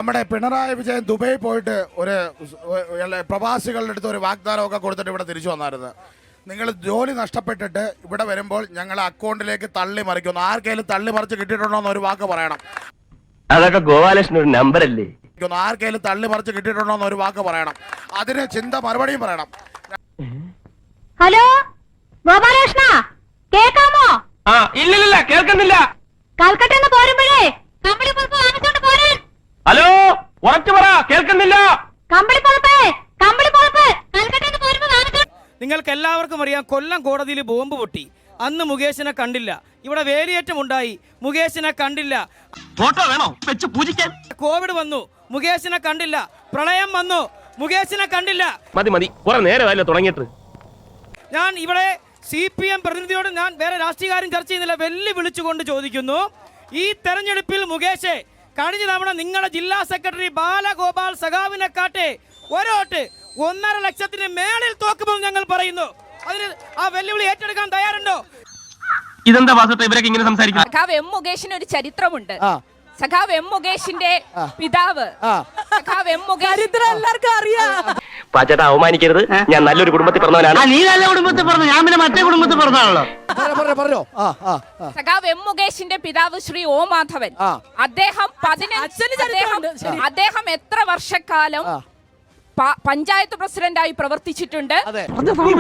നമ്മുടെ പിണറായി വിജയൻ ദുബൈ പോയിട്ട് ഒരു പ്രവാസികളുടെ അടുത്ത് ഒരു വാഗ്ദാനമൊക്കെ കൊടുത്തിട്ട് ഇവിടെ തിരിച്ചു വന്നായിരുന്നു. നിങ്ങൾ ജോലി നഷ്ടപ്പെട്ടിട്ട് ഇവിടെ വരുമ്പോൾ ഞങ്ങളെ അക്കൗണ്ടിലേക്ക് തള്ളി മറിക്കുന്നു. ആർക്കെങ്കിലും തള്ളി മറിച്ച് കിട്ടിയിട്ടുണ്ടോ എന്ന് ഒരു വാക്ക് പറയണം. അതൊക്കെ ഗോപാലകൃഷ്ണൻ ഒരു നമ്പർ അല്ലേ? ആർക്കെങ്കിലും തള്ളി മറിച്ച് കിട്ടിയിട്ടുണ്ടോ എന്ന് ഒരു വാക്ക് പറയണം. അതിന് ചിന്ത മറുപടിയും പറയണം. ഹലോ ഗോപാലകൃഷ്ണ, കേൾക്കാമോ? ഇല്ലില്ല, കേൾക്കുന്നില്ല. കൽക്കട്ടന്ന് പോരുമ്പോഴേ കമ്പിളിപ്പുറപ്പ് വാങ്ങിച്ചോണ്ട് പോരാൻ. ഹലോ, ഉറച്ചു പറ, കേൾക്കുന്നില്ല. കമ്പിളിപ്പുറപ്പ് കൽക്കട്ടന്ന് പോരുമ്പോ വാങ്ങിച്ചോണ്ട്. നിങ്ങൾക്ക് എല്ലാവർക്കും അറിയാം, കൊല്ലം കോടതിയിൽ ബോംബ് പൊട്ടി. അന്ന് മുകേഷിനെ കണ്ടില്ല. ഇവിടെ വേലിയേറ്റം ഉണ്ടായി, മുകേഷിനെ കണ്ടില്ല. ഫോട്ടോ വേണോ വെച്ച് പൂജിക്കാൻ? കോവിഡ് വന്നു, മുകേഷിനെ കണ്ടില്ല. പ്രളയം വന്നു, മുകേഷിനെ കണ്ടില്ല. മതി മതി, കുറെ നേരമല്ലോ തുടങ്ങിയിട്ട്. ഞാൻ ഇവിടെ CPM പ്രതിനിധിയോട് ഞാൻ വേറെ രാഷ്ട്രീയകാര്യം ചർച്ച ചെയ്യുന്നില്ല, വെല്ലുവിളിച്ചുകൊണ്ട് ചോദിക്കുന്നു, ഈ തെരഞ്ഞെടുപ്പിൽ മുകേഷ് കഴിഞ്ഞ തവണ നിങ്ങളുടെ ജില്ലാ സെക്രട്ടറി ബാലഗോപാൽ സഖാവിനെക്കാട്ടെ ഒരോട്ട് 1.5 ലക്ഷത്തിന് മേളിൽ തോക്കുമെന്ന് ഞങ്ങൾ പറയുന്നു. അതിന് ആ വെല്ലുവിളി ഏറ്റെടുക്കാൻ തയ്യാറുണ്ടോ? ഇതെന്താ വാസത്തെ ഇവരൊക്കെ ഇങ്ങനെ സംസാരിക്കുന്നത്? സഖാവ് എം മുകേഷിന് ഒരു ചരിത്രമുണ്ട്. സഖാവ് എം മുകേഷിന്റെ പിതാവ് സഖാവ് എം മുകേഷ് എല്ലാവർക്കും അറിയാം. പാച്ചേട്ടാ, അവമാനിക്കരുത്. ഞാൻ നല്ലൊരു കുടുംബത്തിൽ പറഞ്ഞവനാണ്. നീ നല്ല കുടുംബത്തിൽ പറഞ്ഞു, ഞാൻ പിന്നെ മറ്റേ കുടുംബത്തിൽ പറഞ്ഞാണല്ലോ. സഖാവ് എം മുകേഷിന്റെ പിതാവ് ശ്രീ O മാധവൻ, അദ്ദേഹം എത്ര വർഷക്കാലം പഞ്ചായത്ത് പ്രസിഡന്റായി പ്രവർത്തിച്ചിട്ടുണ്ട്.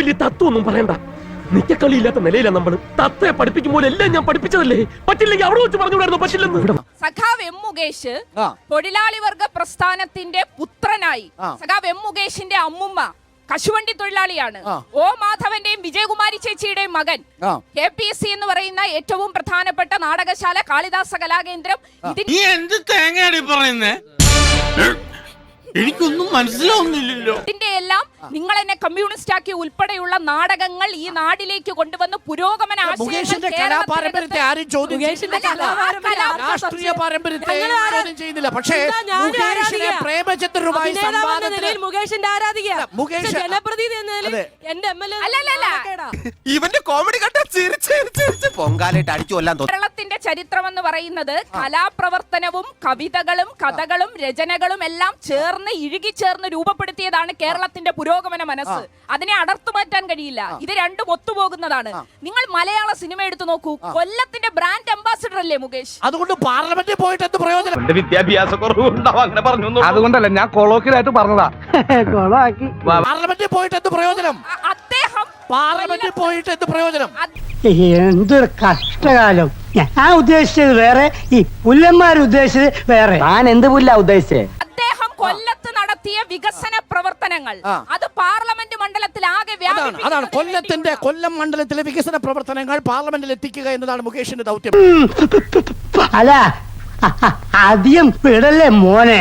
വലിയ തത്വമൊന്നും പറയണ്ട. നിക്കക്കളിയില്ലാത്ത നിലയിലാണ് നമ്മൾ. തത്തയെ പഠിപ്പിക്കുമ്പോൾ എല്ലാം ഞാൻ പഠിപ്പിച്ചതല്ലേ. പറ്റില്ലെങ്കിൽ അവിടെ വെച്ച് പറഞ്ഞുകൂടായിരുന്നു. പറ്റില്ലെന്ന്. സഖാവ് എം മുകേഷ് തൊഴിലാളി വർഗ പ്രസ്ഥാനത്തിന്റെ പുത്രനായി. സഖാവ് എം മുകേഷിന്റെ അമ്മുമ്മ കശുവണ്ടി തൊഴിലാളിയാണ്. O മാധവന്റെയും വിജയകുമാരി ചേച്ചിയുടെയും മകൻ. KPSC എന്ന് പറയുന്ന ഏറ്റവും പ്രധാനപ്പെട്ട നാടകശാല കാളിദാസ കലാകേന്ദ്രം. എനിക്കൊന്നും മനസ്സിലാവുന്നില്ലല്ലോ. ഇതിന്റെ എല്ലാം നിങ്ങൾ എന്നെ കമ്മ്യൂണിസ്റ്റ് ആക്കി ഉൾപ്പെടെയുള്ള നാടകങ്ങൾ ഈ നാട്ടിലേക്ക് കൊണ്ടുവന്ന് പുരോഗമന മുകേഷിന്റെ കലാപാരമ്പര്യത്തെ ആരും ചോദ്യം രാഷ്ട്രീയ പാരമ്പര്യത്തെ ചോദ്യം ചെയ്യുന്നില്ല. പക്ഷേ മുകേഷിനെ പ്രേമചന്ദ്രനുമായി മുകേഷിന്റെ ആരാധിക മുകേഷ് ജനപ്രതിനിധി എന്ന നിലയിൽ എന്റെ MLA ഇവന്റെ കോമഡി കണ്ട ചിരിച്ച് പൊങ്കാലായിട്ട് അടിച്ചു കൊല്ലാൻ തോന്നുന്നു. കേരളത്തിന്റെ ചരിത്രം എന്ന് പറയുന്നത് കലാപ്രവർത്തനവും കവിതകളും കഥകളും രചനകളും എല്ലാം ചേർന്ന് ഇഴുകിച്ചേർന്ന് രൂപപ്പെടുത്തിയതാണ് കേരളത്തിന്റെ പുരോഗമന മനസ്സ്. അതിനെ അടർത്തുമാറ്റാൻ കഴിയില്ല. ഇത് രണ്ടും ഒത്തുപോകുന്നതാണ്. നിങ്ങൾ മലയാള സിനിമ എടുത്തു നോക്കൂ. കൊല്ലത്തിന്റെ ബ്രാൻഡ് അംബാസിഡർ അല്ലേ മുകേഷ്? അതുകൊണ്ട് പാർലമെന്റിൽ പോയിട്ട് എന്ത് പ്രയോജനം? വിദ്യാഭ്യാസ കുറവുണ്ടാവും അങ്ങനെ പറഞ്ഞു. അതുകൊണ്ടല്ല, ഞാൻ കൊളോക്കിലായിട്ട് പറഞ്ഞതാ. പാർലമെന്റിൽ പോയിട്ട് എന്ത് പ്രയോജനം? അദ്ദേഹം പാർലമെന്റിൽ പോയിട്ട് എന്ത് പ്രയോജനം? എന്തൊരു കഷ്ടകാലം. ഞാൻ ഉദ്ദേശിച്ചത് വേറെ, ഈ പുല്ലന്മാർ ഉദ്ദേശിച്ചത് വേറെ. ഞാൻ എന്ത് പുല്ല ഉദ്ദേശിച്ചേ? അദ്ദേഹം കൊല്ലത്ത് നടത്തിയ വികസന പ്രവർത്തനങ്ങൾ അത് പാർലമെന്റ് മണ്ഡലത്തിൽ ആകെ അതാണ് കൊല്ലം മണ്ഡലത്തിലെ വികസന പ്രവർത്തനങ്ങൾ പാർലമെന്റിൽ എത്തിക്കുക എന്നതാണ് മുകേഷിന്റെ ദൗത്യം. അല്ല, അധികം വിടല്ലേ മോനെ.